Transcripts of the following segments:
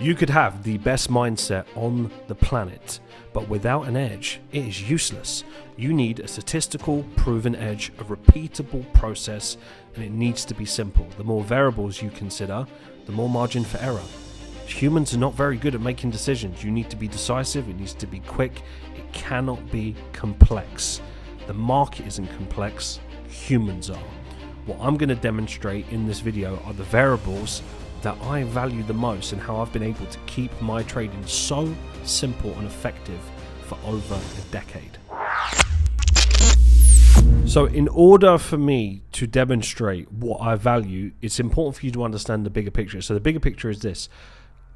You could have the best mindset on the planet, but without an edge, it is useless. You need a statistical, proven edge, a repeatable process, and it needs to be simple. The more variables you consider, the more margin for error. Humans are not very good at making decisions. You need to be decisive, it needs to be quick, it cannot be complex. The market isn't complex, humans are. What I'm going to demonstrate in this video are the variables that I value the most and how I've been able to keep my trading so simple and effective for over a decade. So in order for me to demonstrate what I value, it's important for you to understand the bigger picture. So the bigger picture is this.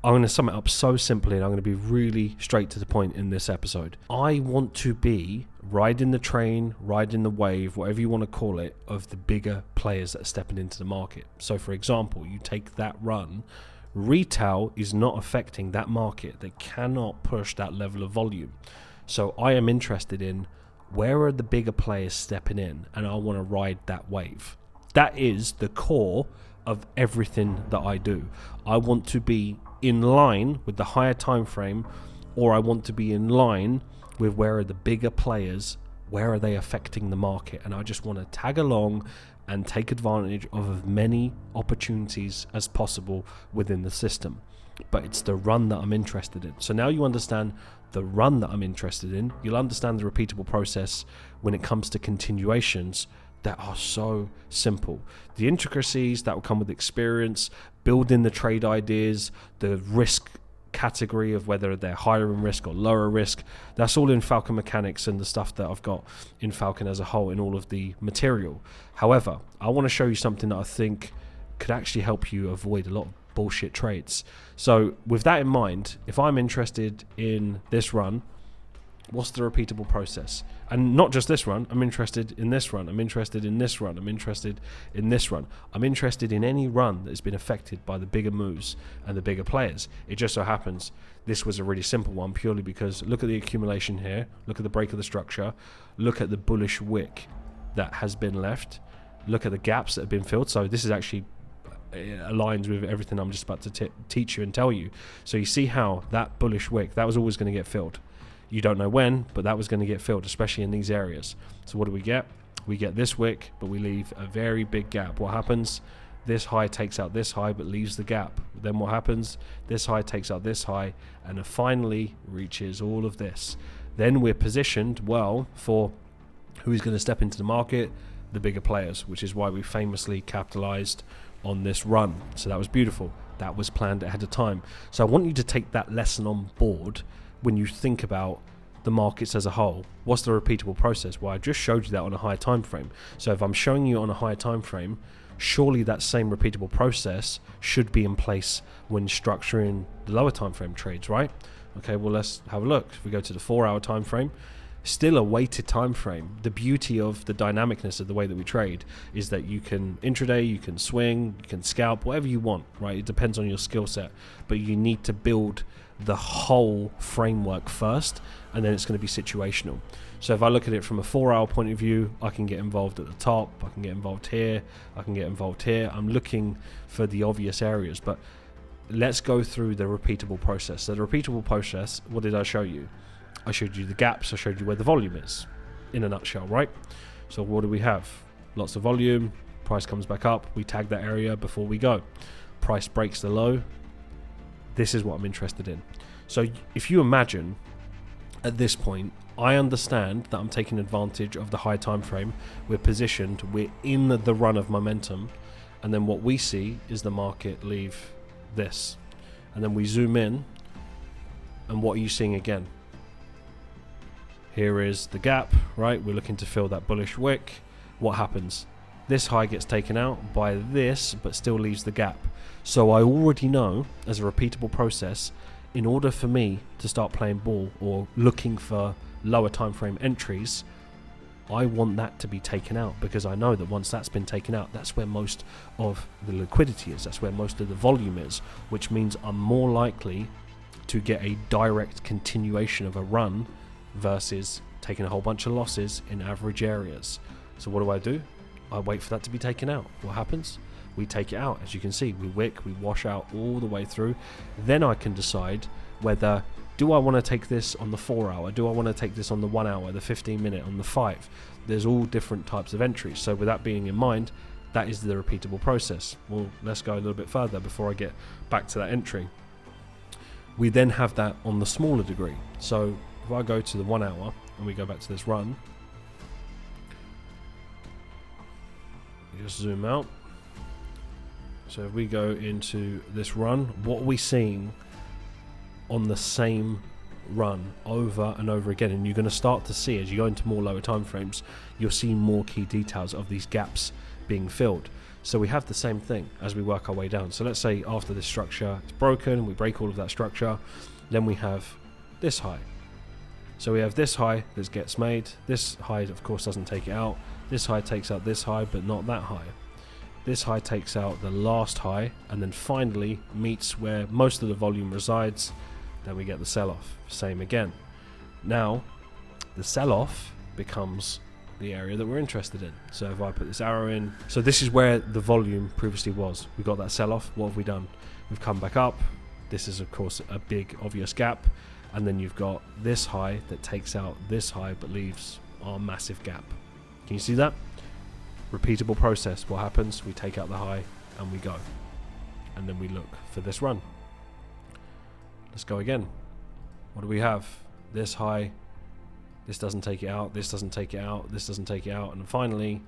I'm going to sum it up so simply, and I'm going to be really straight to the point in this episode. I want to be riding the train, riding the wave, whatever you want to call it, of the bigger players that are stepping into the market. So for example, you take that run, retail is not affecting that market. They cannot push that level of volume. So I am interested in where are the bigger players stepping in, and I want to ride that wave. That is the core of everything that I do. I want to be in line with the higher time frame, or I want to be in line with where are the bigger players, where are they affecting the market, and I just want to tag along and take advantage of as many opportunities as possible within the system. But it's the run that I'm interested in. So now you understand the run that I'm interested in. You'll understand the repeatable process when it comes to continuations that are so simple. The intricacies that will come with experience, building the trade ideas, the risk category of whether they're higher in risk or lower risk, that's all in Falcon mechanics and the stuff that I've got in Falcon as a whole in all of the material. However, I want to show you something that I think could actually help you avoid a lot of bullshit trades. So with that in mind, if I'm interested in this run, what's the repeatable process? And not just this run, I'm interested in this run, I'm interested in this run, I'm interested in this run. I'm interested in any run that has been affected by the bigger moves and the bigger players. It just so happens this was a really simple one purely because look at the accumulation here, look at the break of the structure, look at the bullish wick that has been left, look at the gaps that have been filled. So this is actually aligns with everything I'm just about to teach you and tell you. So you see how that bullish wick, that was always going to get filled. You don't know when, but that was going to get filled, especially in these areas. So what do we get? We get this wick, but we leave a very big gap. What happens? This high takes out this high, but leaves the gap. Then what happens? This high takes out this high, and it finally reaches all of this. Then we're positioned well for who is going to step into the market, the bigger players, which is why we famously capitalized on this run. So that was beautiful. That was planned ahead of time. So I want you to take that lesson on board when you think about the markets as a whole. What's the repeatable process? Well, I just showed you that on a higher time frame. So if I'm showing you on a higher time frame, surely that same repeatable process should be in place when structuring the lower time frame trades, right? Okay, well, let's have a look. If we go to the 4-hour time frame, still a weighted time frame. The beauty of the dynamicness of the way that we trade is that you can intraday, you can swing, you can scalp, whatever you want, right? It depends on your skill set, but you need to build the whole framework first, and then it's going to be situational. So if I look at it from a 4-hour point of view, I can get involved at the top, I can get involved here, I can get involved here. I'm looking for the obvious areas, but let's go through the repeatable process. So the repeatable process, what did I show you? I showed you the gaps, I showed you where the volume is, in a nutshell, right? So what do we have? Lots of volume, price comes back up, we tag that area before we go. Price breaks the low. This is what I'm interested in. So if you imagine at this point, I understand that I'm taking advantage of the high time frame. We're positioned, we're in the run of momentum, and then what we see is the market leave this. And then we zoom in, and what are you seeing again? Here is the gap, right? We're looking to fill that bullish wick. What happens? This high gets taken out by this, but still leaves the gap. So I already know, as a repeatable process, in order for me to start playing ball or looking for lower time frame entries, I want that to be taken out, because I know that once that's been taken out, that's where most of the liquidity is, that's where most of the volume is, which means I'm more likely to get a direct continuation of a run versus taking a whole bunch of losses in average areas. So what do? I wait for that to be taken out. What happens? we take it out. As you can see, we wick, we wash out all the way through. Then I can decide whether, do I want to take this on the 4 hour? Do I want to take this on the 1 hour, the 15 minute, on the 5? There's all different types of entries. So with that being in mind, that is the repeatable process. Well, let's go a little bit further before I get back to that entry. We then have that on the smaller degree. So if I go to the 1 hour and we go back to this run, just zoom out. So if we go into this run, what are we seeing on the same run over and over again? And you're going to start to see, as you go into more lower time frames, you'll see more key details of these gaps being filled. So we have the same thing as we work our way down. So let's say after this structure is broken, we break all of that structure, then we have this high. So we have this high that gets made. This high, of course, doesn't take it out. This high takes out this high, but not that high. This high takes out the last high, and then finally meets where most of the volume resides. Then we get the sell-off. Same again. Now, the sell-off becomes the area that we're interested in. So if I put this arrow in, so this is where the volume previously was. We got that sell-off. What have we done? We've come back up. This is, of course, a big obvious gap. And then you've got this high that takes out this high but leaves our massive gap. Can you see that? Repeatable process. What happens? We take out the high and we go. And then we look for this run. Let's go again. What do we have? This high. This doesn't take it out. This doesn't take it out. This doesn't take it out. And finally,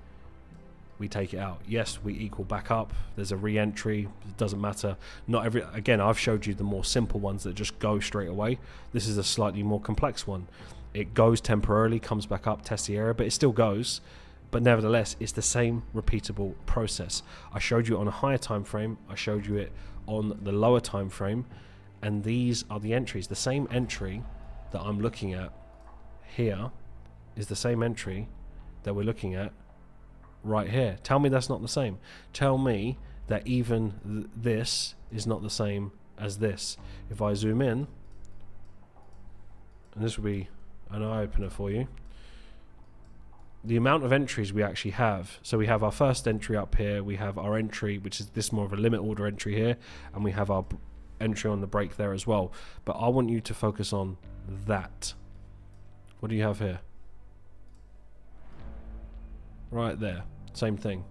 we take it out. Yes, we equal back up. There's a re-entry. It doesn't matter. Not every. Again, I've showed you the more simple ones that just go straight away. This is a slightly more complex one. It goes temporarily, comes back up, tests the area, but it still goes. But nevertheless, it's the same repeatable process. I showed you on a higher time frame. I showed you it on the lower time frame. And these are the entries. The same entry that I'm looking at here is the same entry that we're looking at right here. Tell me that's not the same. Tell me that even this is not the same as this. If I zoom in, and this will be an eye-opener for you, the amount of entries we actually have. So we have our first entry up here, we have our entry, which is this more of a limit order entry here, and we have our entry on the break there as well. But I want you to focus on that. What do you have here? Right there, same thing.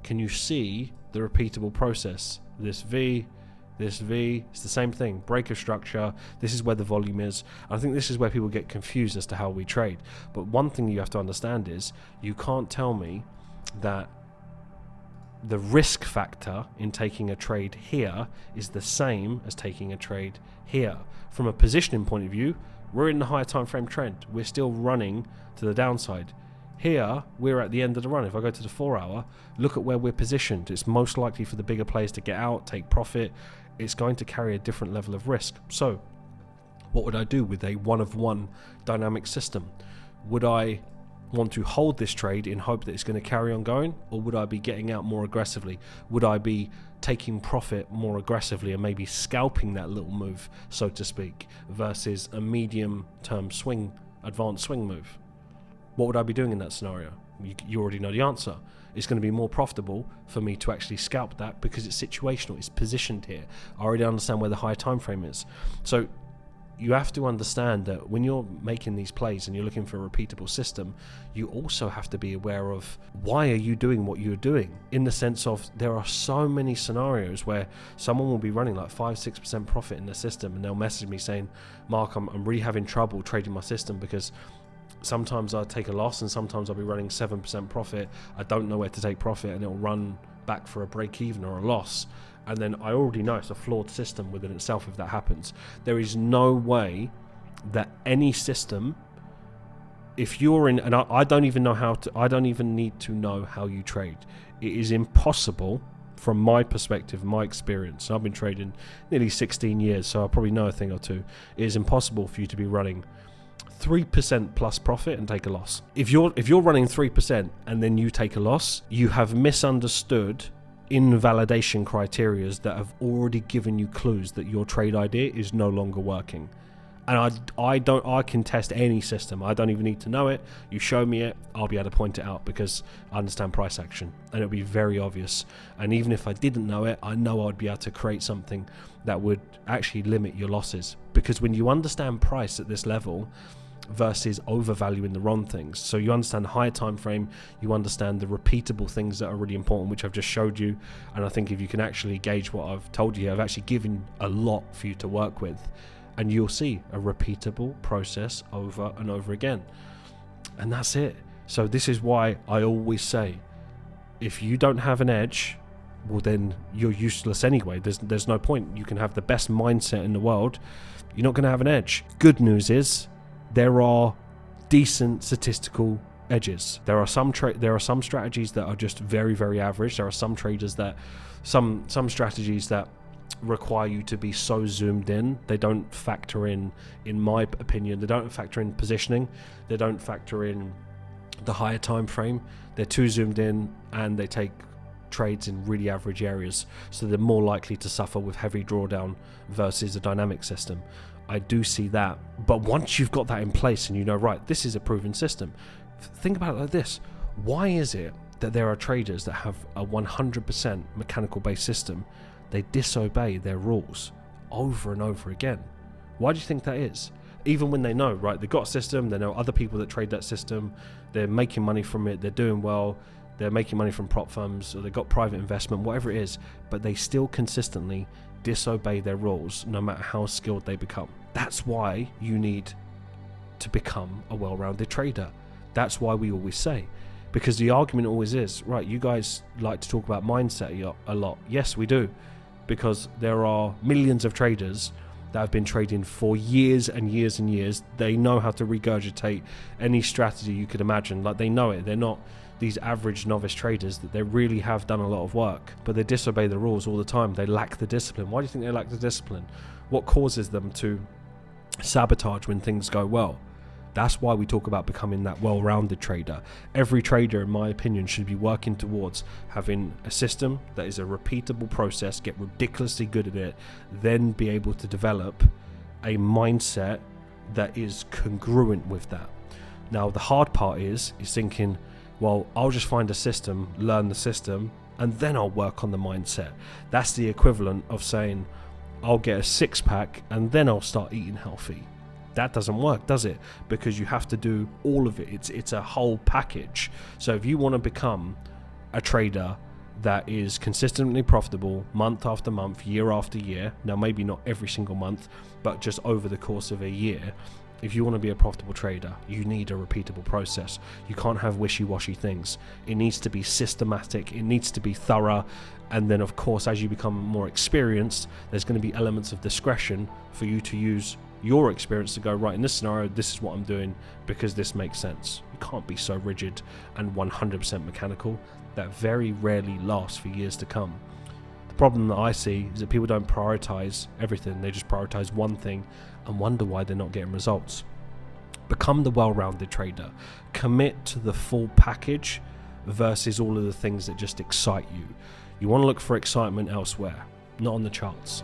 Can you see the repeatable process? This V, it's the same thing. Break of structure, this is where the volume is. I think this is where people get confused as to how we trade. But one thing you have to understand is, you can't tell me that the risk factor in taking a trade here is the same as taking a trade here. From a positioning point of view, we're in the higher time frame trend. We're still running to the downside. Here, we're at the end of the run. If I go to the 4 hour, look at where we're positioned. It's most likely for the bigger players to get out, take profit. It's going to carry a different level of risk. So, what would I do with a one-of-one dynamic system? Would I want to hold this trade in hope that it's going to carry on going, or would I be getting out more aggressively? Would I be taking profit more aggressively and maybe scalping that little move, so to speak, versus a medium-term swing, advanced swing move? What would I be doing in that scenario? You already know the answer. It's going to be more profitable for me to actually scalp that because it's situational, it's positioned here. I already understand where the higher time frame is. So you have to understand that when you're making these plays and you're looking for a repeatable system, you also have to be aware of why are you doing what you're doing, in the sense of there are so many scenarios where someone will be running like 5-6% profit in the system and they'll message me saying, Mark, I'm really having trouble trading my system because sometimes I take a loss and sometimes I'll be running 7% profit. I don't know where to take profit and it'll run back for a break even or a loss. And then I already know it's a flawed system within itself if that happens. There is no way that any system, if you're in, and I don't even know how to, I don't even need to know how you trade. It is impossible from my perspective, my experience. I've been trading nearly 16 years, so I probably know a thing or two. It is impossible for you to be running 3% plus profit and take a loss. If you're running 3% and then you take a loss, you have misunderstood invalidation criterias that have already given you clues that your trade idea is no longer working. And I can test any system. I don't even need to know it. You show me it, I'll be able to point it out because I understand price action, and it'll be very obvious. And even if I didn't know it, I know I'd be able to create something that would actually limit your losses. Because when you understand price at this level versus overvaluing the wrong things, so you understand the higher time frame, you understand the repeatable things that are really important, which I've just showed you. And I think if you can actually gauge what I've told you, I've actually given a lot for you to work with. And you'll see a repeatable process over and over again. And that's it. So this is why I always say, if you don't have an edge, well then you're useless anyway. There's no point. You can have the best mindset in the world, you're not going to have an edge. Good news is there are decent statistical edges. There are some strategies that are just very, very average. There are some traders that some strategies that require you to be so zoomed in. They don't factor in my opinion, they don't factor in positioning, they don't factor in the higher time frame. They're too zoomed in, and they take trades in really average areas, so they're more likely to suffer with heavy drawdown versus a dynamic system. I do see that. But once you've got that in place and you know, right, this is a proven system, think about it like this: why is it that there are traders that have a 100% mechanical based system, they disobey their rules over and over again? Why do you think that is? Even when they know, right, they've got a system, they know other people that trade that system, they're making money from it, they're doing well, they're making money from prop firms, or they've got private investment, whatever it is, but they still consistently disobey their rules no matter how skilled they become. That's why you need to become a well-rounded trader. That's why we always say, because the argument always is, right, you guys like to talk about mindset a lot. Yes, we do. Because there are millions of traders that have been trading for years and years and years. They know how to regurgitate any strategy you could imagine. Like, they know it. They're not these average novice traders, that they really have done a lot of work, but they disobey the rules all the time. They lack the discipline. Why do you think they lack the discipline? What causes them to sabotage when things go well? That's why we talk about becoming that well-rounded trader. Every trader, in my opinion, should be working towards having a system that is a repeatable process, get ridiculously good at it, then be able to develop a mindset that is congruent with that. Now, the hard part is thinking, well, I'll just find a system, learn the system, and then I'll work on the mindset. That's the equivalent of saying, I'll get a six-pack and then I'll start eating healthy. That doesn't work, does it? Because you have to do all of it. It's a whole package. So if you want to become a trader that is consistently profitable month after month, year after year, now maybe not every single month, but just over the course of a year, if you want to be a profitable trader, you need a repeatable process. You can't have wishy-washy things. It needs to be systematic. It needs to be thorough. And then, of course, as you become more experienced, there's going to be elements of discretion for you to use your experience to go, right, in this scenario, this is what I'm doing because this makes sense. You can't be so rigid and 100% mechanical. That very rarely lasts for years to come. The problem that I see is that people don't prioritize everything. They just prioritize one thing and wonder why they're not getting results. Become the well-rounded trader. Commit to the full package versus all of the things that just excite you. You want to look for excitement elsewhere, not on the charts.